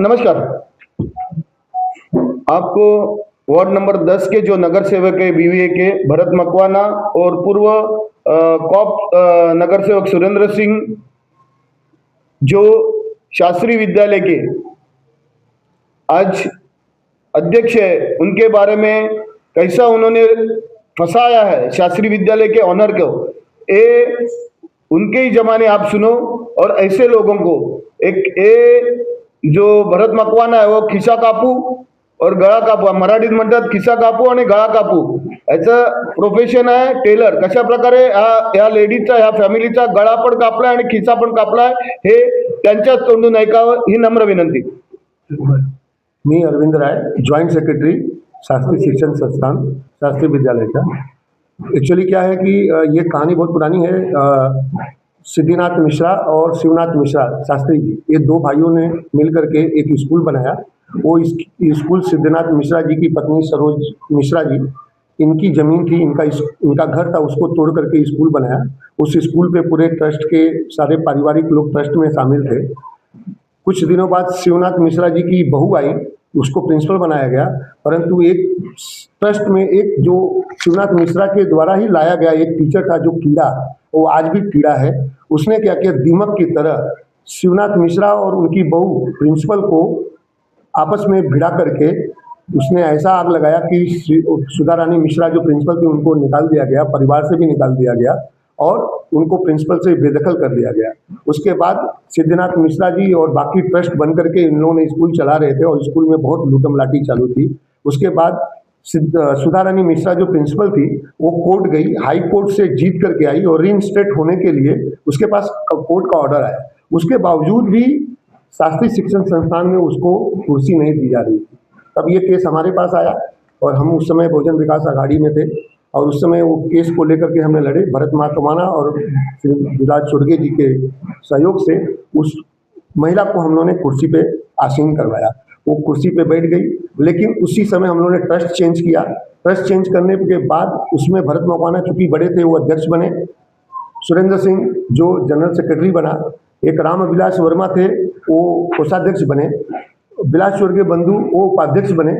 नमस्कार। आपको ward number 10 के जो नगर सेवक है बीवीए के भरत मकवाना और पूर्व कॉप नगर सेवक सुरेंद्र सिंह जो शास्त्री विद्यालय के आज अध्यक्ष है, उनके बारे में कैसा उन्होंने फंसाया है शास्त्री विद्यालय के ऑनर को, ये उनके ही जमाने आप सुनो। और ऐसे लोगों को एक जो भरत मकवाना है वो खिसा कापू और गळा कापू, मराठीत म्हणतात खिसा कापू आणि गळा कापू, याचं प्रोफेशन आहे टेलर। कशा प्रकारे या लेडीजचा या फॅमिलीचा गळा पण कापलाय आणि खिसा पण कापलाय हे त्यांच्याच तोंडून ऐकावं ही नम्र विनंती। मी अरविंद राय, जॉइंट सेक्रेटरी शास्त्री शिक्षण संस्थान शास्त्री विद्यालय का। एक्चुअली क्या है कि ये कहानी बहुत पुरानी है। सिद्धिनाथ मिश्रा और शिवनाथ मिश्रा शास्त्री जी, ये दो भाइयों ने मिल करके एक स्कूल बनाया। वो स्कूल सिद्धिनाथ मिश्रा जी की पत्नी सरोज मिश्रा जी, इनकी ज़मीन थी, इनका घर था, उसको तोड़ करके स्कूल बनाया। उस स्कूल पे पूरे ट्रस्ट के सारे पारिवारिक लोग ट्रस्ट में शामिल थे। कुछ दिनों बाद शिवनाथ मिश्रा जी की बहू आई, उसको प्रिंसिपल बनाया गया। परंतु एक ट्रस्ट में एक जो शिवनाथ मिश्रा के द्वारा ही लाया गया एक टीचर था जो कीड़ा, वो आज भी कीड़ा है। उसने क्या किया, दीमक की तरह शिवनाथ मिश्रा और उनकी बहू प्रिंसिपल को आपस में भिड़ा करके उसने ऐसा आग लगाया कि सुधा रानी मिश्रा जो प्रिंसिपल थी उनको निकाल दिया गया, परिवार से भी निकाल दिया गया और उनको प्रिंसिपल से बेदखल कर दिया गया। उसके बाद सिद्धिनाथ मिश्रा जी और बाकी ट्रस्ट बन करके इन लोगों ने स्कूल चला रहे थे और स्कूल में बहुत लूटम लाठी चालू थी। उसके बाद सुधा रानी मिश्रा जो प्रिंसिपल थी वो कोर्ट गई, हाई कोर्ट से जीत करके आई और रीइंस्टेट होने के लिए उसके पास कोर्ट का ऑर्डर आया। उसके बावजूद भी शास्त्री शिक्षण संस्थान में उसको कुर्सी नहीं दी जा रही थी। तब ये केस हमारे पास आया और हम उस समय बहुजन विकास आघाड़ी में थे और उस समय वो केस को लेकर के हमने लड़े। भरत मकवाना और विराज चुर्गे जी के सहयोग से उस महिला को हम लोगों ने कुर्सी पे आसीन करवाया। वो कुर्सी पे बैठ गई, लेकिन उसी समय हम लोगों ने ट्रस्ट चेंज किया। ट्रस्ट चेंज करने के बाद उसमें भरत मकवाना चूंकि बड़े थे वो अध्यक्ष बने, सुरेंद्र सिंह जो जनरल सेक्रेटरी बना, एक राम अभिलाष वर्मा थे वो कोषाध्यक्ष बने, विलास चुर्गे बंधु वो उपाध्यक्ष बने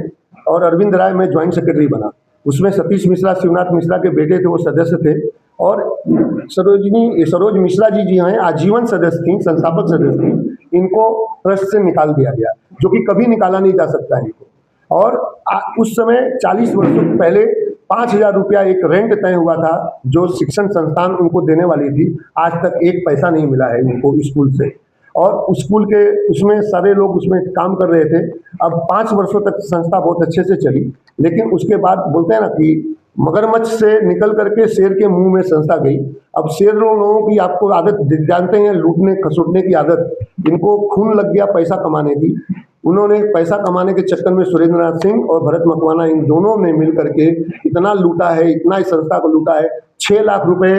और अरविंद राय में ज्वाइंट सेक्रेटरी बना। उसमें सतीश मिश्रा शिवनाथ मिश्रा के बेटे थे, वो सदस्य थे। और सरोज मिश्रा जी हैं आजीवन सदस्य थी, संस्थापक सदस्य थी। इनको ट्रस्ट से निकाल दिया गया, जो कि कभी निकाला नहीं जा सकता है इनको। और उस समय 40 वर्षों पहले 5,000 रुपया एक रेंट तय हुआ था जो शिक्षण संस्थान उनको देने वाली थी। आज तक एक पैसा नहीं मिला है उनको स्कूल से। और स्कूल के उसमें सारे लोग उसमें काम कर रहे थे। अब 5 वर्षों तक संस्था बहुत अच्छे से चली, लेकिन उसके बाद बोलते हैं ना कि मगरमच्छ से निकल करके शेर के मुंह में संस्था गई। अब शेर लोगों की आपको आदत जानते हैं, लूटने खसोटने की आदत। इनको खून लग गया पैसा कमाने की। उन्होंने पैसा कमाने के चक्कर में सुरेंद्रनाथ सिंह और भरत मकवाना इन दोनों ने मिल करके इतना लूटा है, इतना इस संस्था को लूटा है। 6 लाख रुपए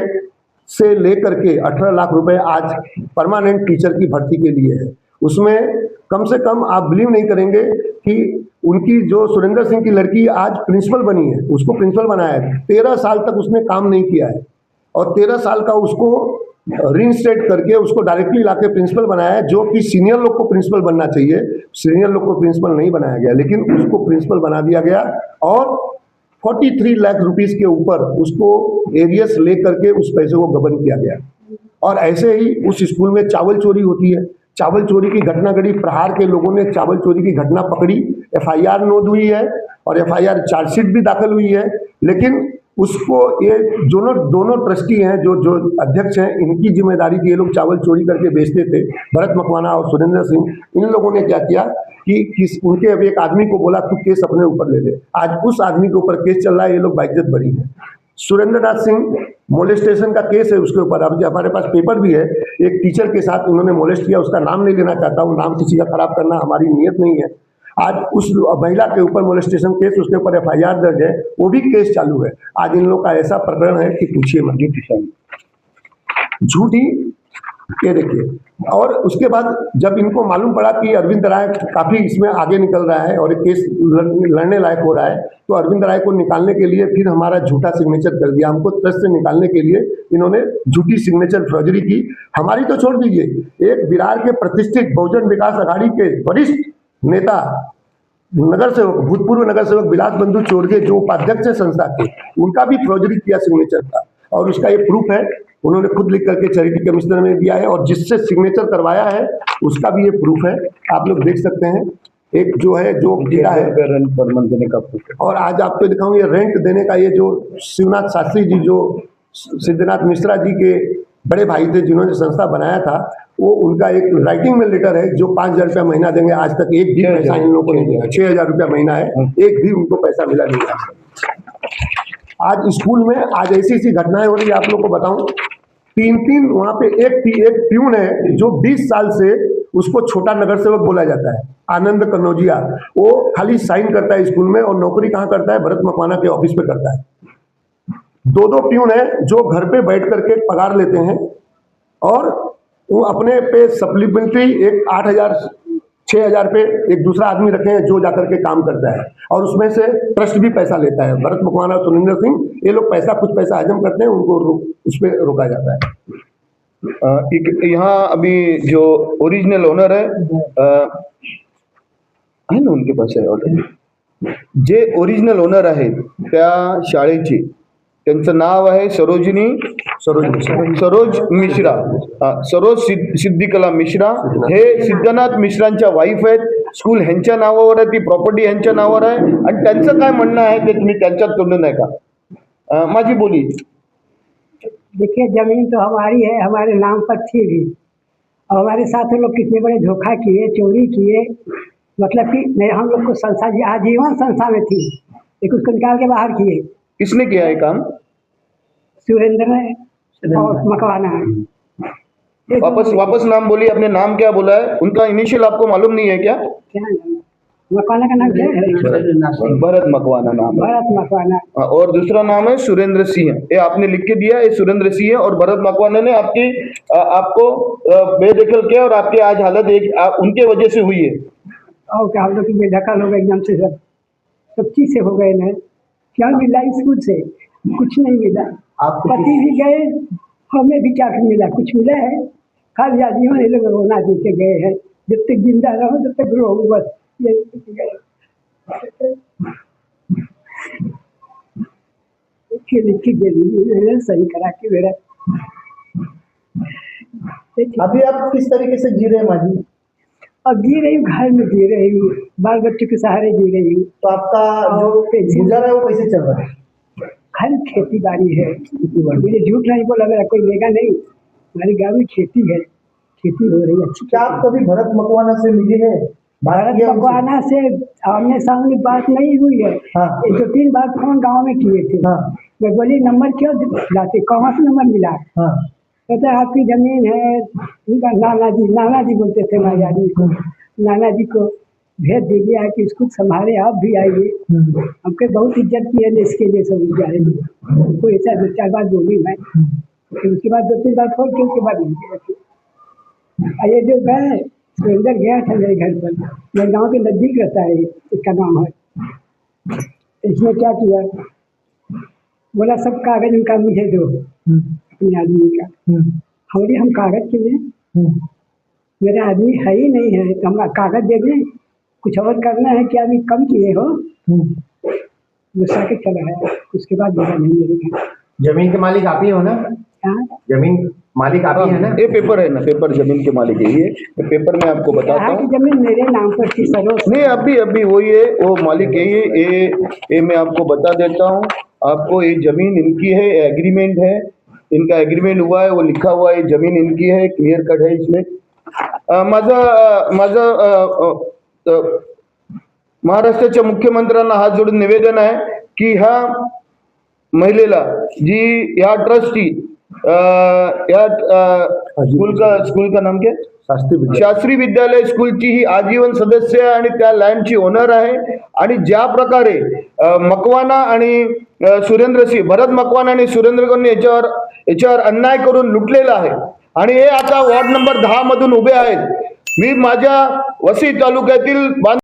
से लेकर के 18 लाख रुपए आज परमानेंट टीचर की भर्ती के लिए है। उसमें कम से कम आप बिलीव नहीं करेंगे कि उनकी जो सुरेंद्र सिंह की लड़की आज प्रिंसिपल बनी है, उसको प्रिंसिपल बनाया है। 13 साल तक उसने काम नहीं किया है और 13 साल का उसको रीइंस्टेट करके उसको डायरेक्टली लाके प्रिंसिपल बनाया है, जो कि सीनियर लोग को प्रिंसिपल बनना चाहिए। सीनियर लोग को प्रिंसिपल नहीं बनाया गया, लेकिन उसको प्रिंसिपल बना दिया गया और 43 लाख रुपीस के ऊपर उसको एरियस ले करके उस पैसे को गबन किया गया। और ऐसे ही उस स्कूल में चावल चोरी होती है। चावल चोरी की घटना घटी, प्रहार के लोगों ने चावल चोरी की घटना पकड़ी, FIR नोट हुई है और FIR चार्जशीट भी दाखिल हुई है। लेकिन उसको ये दोनों ट्रस्टी हैं जो अध्यक्ष हैं, इनकी जिम्मेदारी थी। ये लोग चावल चोरी करके बेचते थे, भरत मकवाना और सुरेंद्र सिंह। इन लोगों ने क्या किया कि उनके अब एक आदमी को बोला तू केस अपने ऊपर ले ले। आज उस आदमी के ऊपर केस चल रहा है, ये लोग बाइज्जत बरी हैं। सुरेंद्रनाथ सिंह मोलेस्टेशन का केस है उसके ऊपर। अब हमारे पास पेपर भी है, एक टीचर के साथ उन्होंने मोलेस्ट किया। उसका नाम नहीं लेना चाहता हूँ, नाम किसी का खराब करना हमारी नीयत नहीं है। आज उस महिला के ऊपर मोलेस्टेशन केस, उसके ऊपर FIR दर्ज है, वो भी केस चालू है। आज इन लोग का ऐसा प्रकरण है कि पूछिए मत, झूठी ये देखिए। और उसके बाद जब इनको मालूम पड़ा कि अरविंद राय काफ़ी इसमें आगे निकल रहा है और केस लड़ने लायक हो रहा है, तो अरविंद राय को निकालने के लिए फिर हमारा झूठा सिग्नेचर कर दिया। हमको ट्रस्ट से निकालने के लिए इन्होंने झूठी सिग्नेचर फर्जरी की। हमारी तो छोड़ दीजिए, एक बिहार के प्रतिष्ठित बहुजन विकास आघाड़ी के वरिष्ठ नेता नगर सेवक, भूतपूर्व नगर सेवक बिलास बंधु चोरगे जो उपाध्यक्ष है संस्था के, उनका भी फॉर्जरी किया सिग्नेचर का, और उसका ये प्रूफ है, उन्होंने खुद लिख करके चैरिटी कमिश्नर में दिया है, और जिससे सिग्नेचर करवाया है उसका भी ये प्रूफ है, आप लोग देख सकते हैं। एक जो है जो गिरा है रेंट पर मंथ देने का proof है। और आज आपको दिखाऊं ये रेंट देने का, ये जो शिवनाथ शास्त्री जी जो सिद्धनाथ मिश्रा जी के बड़े भाई थे जिन्होंने संस्था बनाया था, वो उनका एक राइटिंग में लेटर है जो 5,000 रुपया महीना देंगे, आज तक एक भी पैसा इन लोगों को नहीं दिया। 6,000 रुपया महीना है, एक भी उनको पैसा मिला नहीं है। आज स्कूल में आज ऐसी ऐसी घटनाएं हो रही है, आप लोग को बताऊं, तीन वहां पे एक प्यून है जो 20 साल से उसको छोटा नगर सेवक बोला जाता है, आनंद कनौजिया, वो खाली साइन करता है स्कूल में, और नौकरी कहाँ करता है, भरत मकवाना के ऑफिस पे करता है। दो प्यून है जो घर पे बैठ करके पगार लेते हैं, और वो अपने पे सप्लीमेंट्री एक 8,000 6,000 पे एक दूसरा आदमी रखे हैं जो जाकर के काम करता है, और उसमें से ट्रस्ट भी पैसा लेता है। भरत मकवाना, सुरेंद्र सिंह, ये लोग कुछ पैसा हजम करते हैं, उनको उस पर रोका जाता है। यहाँ अभी जो ओरिजिनल ओनर है ना, उनके पास आहे ऑलरेडी, जे ओरिजिनल ओनर आहेत त्या शाळेचे, त्यांचं नाव आहे सरोज मिश्रा, सरोज सिद्धिकला मिश्रा, हे सिद्धनाथ मिश्रांच्या वाईफ आहेत। स्कूल ह्यांच्या नावावर आहे, ती प्रॉपर्टी ह्यांच्या नावावर आहे, आणि त्यांचं काय म्हणणं आहे ते तुम्ही त्यांच्यात तोडून आहे का? माझी बोली, देखिए जमीन तो हमारी है, हमारे नाम पर थी भी, और हमारे साथ लोग कितने बड़े धोखा किए, चोरी किए, मतलब कि नहीं, हम लोग को संस्था जी आजीवन संस्था में थी, लेकिन उसको निकाल के बाहर किए। किसने किया है काम? सुरेंद्र ने और मकवाना है। वापस नाम बोलिए, अपने नाम क्या बोला है? उनका इनिशियल आपको मालूम नहीं है क्या? क्या नाम? मकवाना का नाम क्या है? भरत मकवाना नाम है। भरत मकवाना। और दूसरा नाम है सुरेंद्र सिंह, ये आपने लिख के दिया, ये सुरेंद्र सिंह है, और भरत मकवाना ने आपको बेदखल किया, और आपकी आज हालत उनके वजह से हुई है। और क्या, हम लोग की बेदखल हो गए एकदम से, सब चीज से हो गए ना। क्या मिला स्कूल से? कुछ नहीं मिला। पति भी गए, हमें भी क्या मिला? कुछ मिला है? खाली आजीवन ये लोग रोना दे के गए हैं, जब तक जिंदा रहो तब तक रो, बस ये लिखी गई सही करा के मेरा। अभी आप किस तरीके से जी रहे हैं माँ जी? अब जी रही हूँ, घर में जी रही हूँ, बाल बच्चों के सहारे जी रही हूँ। तो आपका जो गुजारा है वो कैसे चल रहा है? घर खेती बाड़ी है, मुझे झूठ नहीं बोला, मेरा कोई लेगा नहीं, हमारी गाँव में खेती है, खेती हो रही है अच्छी। क्या आप कभी भरत मकवाना से मिली है? भरत मकवाना से आमने सामने बात नहीं हुई है। हाँ। 2-3 बार फोन गाँव में किए थे। हाँ। मैं बोली नंबर क्यों लाते, कहाँ से नंबर मिला? हाँ। कहते आपकी जमीन है, उनका नाना जी बोलते थे हमारे आदमी को, नाना जी को भेज दीजिए, आके इसको संभाले, आप भी आइए। हमको बहुत इज्जत की है इसके लिए, सब जाएंगे। कोई ऐसा 2-4 बार बोली मैं, फिर उसके बाद 2-3 बार फोन किया, उसके बाद नहीं। ये जो गए सुरेंद्र गया था मेरे घर पर, मेरे गाँव के नजदीक रहता है, इसका नाम है। इसने क्या किया, बोला सब कागज उनका मुझे दो, अपने आदमी का। हम कागज के लिए, मेरा आदमी है ही नहीं है, तो हम कागज दे दें, कुछ और करना है क्या? अभी कम किए हो, गुस्सा के चला है। उसके बाद बोला नहीं मेरे घर। जमीन के मालिक आप ही हो ना? हाँ, जमीन मालिक आप ही है ना? ये पेपर है ना, पेपर जमीन के मालिक है, ये पेपर में आपको बताता यहाँ की हूँ। जमीन मेरे नाम पर थी सरोज। नहीं, अभी वही है, वो मालिक है, ये मैं आपको बता देता हूँ आपको। ये जमीन इनकी है, एग्रीमेंट है, इनका एग्रीमेंट हुआ है, वो लिखा हुआ है, जमीन इनकी है, क्लियर कट है इसमें। महाराष्ट्राच्या मुख्यमंत्र्यांना हात जोडून निवेदन आहे की ह्या महिलेला जी या ट्रस्टी या स्कूल का नाम क्या? शास्त्री विद्यालय स्कूलची ही आजीवन सदस्य आहे आणि त्या लँडची ओनर आहे। आणि ज्या प्रकारे मकवाना आणि सुरेंद्र सिंह, भरत मकवाना आणि सुरेंद्र सिंह याच्यावर अन्याय करून लुटलेला आहे, आणि हे आता वॉर्ड नंबर 10 मधून उभे आहेत। मी माझ्या वसई तालुक्यातील